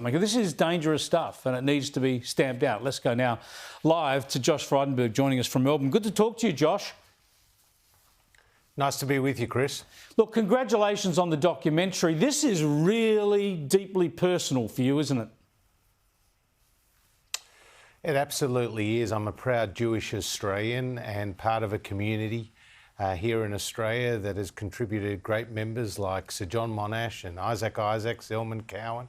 This is dangerous stuff and it needs to be stamped out. Let's go now live to Josh Frydenberg joining us from Melbourne. Good to talk to you, Josh. Nice to be with you, Chris. Look, congratulations on the documentary. This is really deeply personal for you, isn't it? It absolutely is. I'm a proud Jewish Australian and part of a community here in Australia that has contributed great members like Sir John Monash and Isaac Isaacs, Elman Cowan,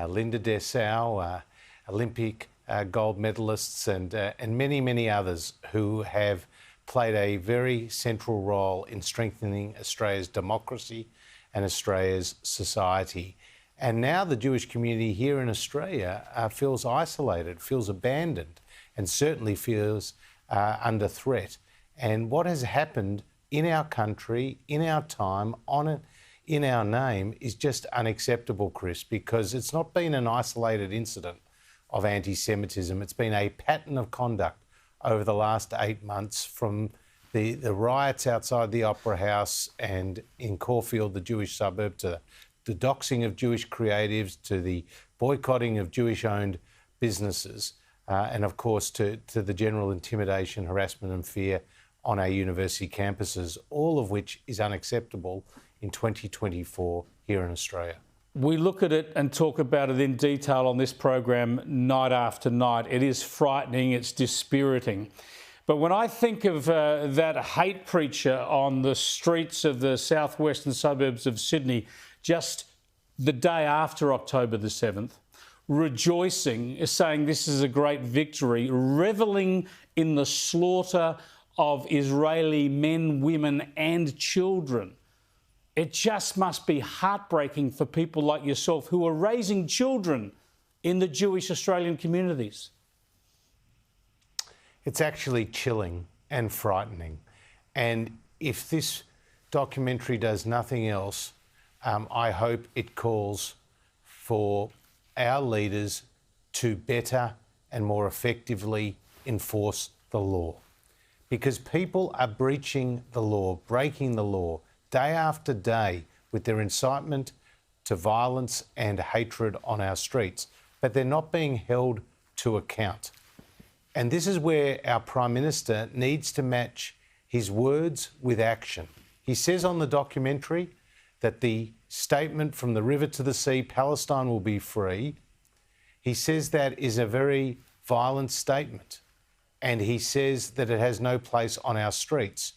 Linda Dessau, Olympic gold medalists and many, many others who have played a very central role in strengthening Australia's democracy and Australia's society. And now the Jewish community here in Australia feels isolated, feels abandoned, and certainly feels under threat. And what has happened in our country, in our time, in our name, is just unacceptable, Chris, because it's not been an isolated incident of anti-Semitism. It's been a pattern of conduct over the last 8 months, from the riots outside the Opera House and in Caulfield, the Jewish suburb, to the doxing of Jewish creatives, to the boycotting of Jewish-owned businesses, and of course to the general intimidation, harassment and fear on our university campuses, all of which is unacceptable in 2024 here in Australia. We look at it and talk about it in detail on this program night after night. It is frightening, it's dispiriting. But when I think of that hate preacher on the streets of the southwestern suburbs of Sydney just the day after October the 7th, rejoicing, saying this is a great victory, revelling in the slaughter of Israeli men, women and children, it just must be heartbreaking for people like yourself who are raising children in the Jewish Australian communities. It's actually chilling and frightening. And if this documentary does nothing else, I hope it calls for our leaders to better and more effectively enforce the law. Because people are breaching the law, breaking the law, day after day with their incitement to violence and hatred on our streets, but they're not being held to account. And this is where our Prime Minister needs to match his words with action. He says on the documentary that the statement from the river to the sea, Palestine will be free. He says that is a very violent statement. And he says that it has no place on our streets.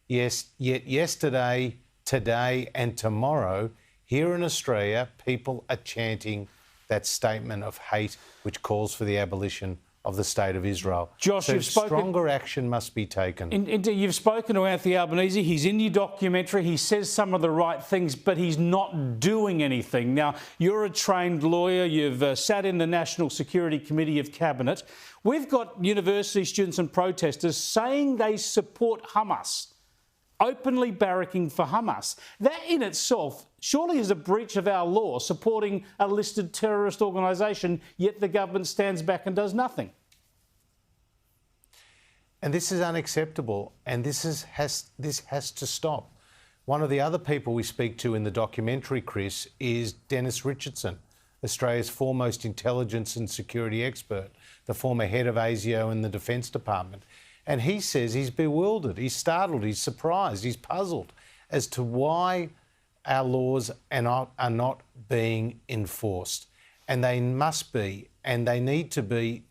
Yes, yet yesterday, today and tomorrow, here in Australia, people are chanting that statement of hate which calls for the abolition of the State of Israel. Josh, so stronger action must be taken. Indeed, you've spoken to Anthony Albanese. He's in your documentary. He says some of the right things, but he's not doing anything. Now, you're a trained lawyer. You've sat in the National Security Committee of Cabinet. We've got university students and protesters saying they support Hamas, openly barracking for Hamas. That in itself surely is a breach of our law, supporting a listed terrorist organisation, yet the government stands back and does nothing. And this is unacceptable, and this has to stop. One of the other people we speak to in the documentary, Chris, is Dennis Richardson, Australia's foremost intelligence and security expert, the former head of ASIO in the Defence Department. And he says he's bewildered, he's startled, he's surprised, he's puzzled as to why our laws are not being enforced. And they must be, and they need to be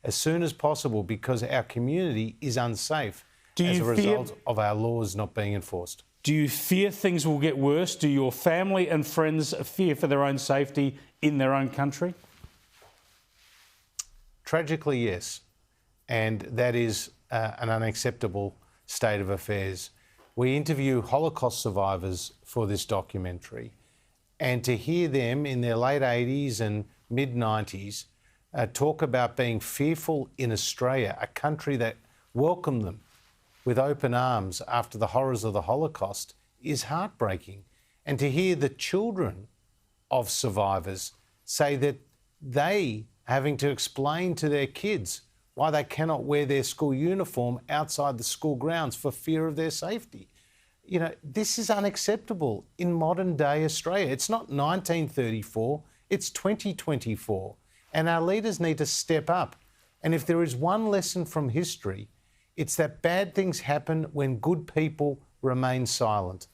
as soon as possible, because our community is unsafe as a result of our laws not being enforced. Do you fear things will get worse? Do your family and friends fear for their own safety in their own country? Tragically, yes. And that is an unacceptable state of affairs. We interview Holocaust survivors for this documentary, and to hear them in their late 80s and mid-90s talk about being fearful in Australia, a country that welcomed them with open arms after the horrors of the Holocaust, is heartbreaking. And to hear the children of survivors say that they having to explain to their kids why they cannot wear their school uniform outside the school grounds for fear of their safety. You know, this is unacceptable in modern day Australia. It's not 1934, It's 2024, and our leaders need to step up. And if there is one lesson from history, it's that bad things happen when good people remain silent.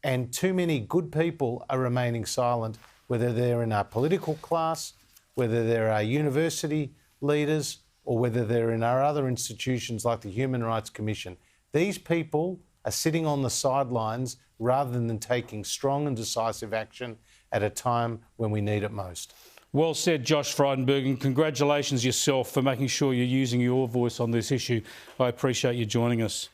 And too many good people are remaining silent, whether they're in our political class, whether they're our university leaders, or whether they're in our other institutions like the Human Rights Commission. These people are sitting on the sidelines rather than taking strong and decisive action at a time when we need it most. Well said, Josh Frydenberg, and congratulations yourself for making sure you're using your voice on this issue. I appreciate you joining us.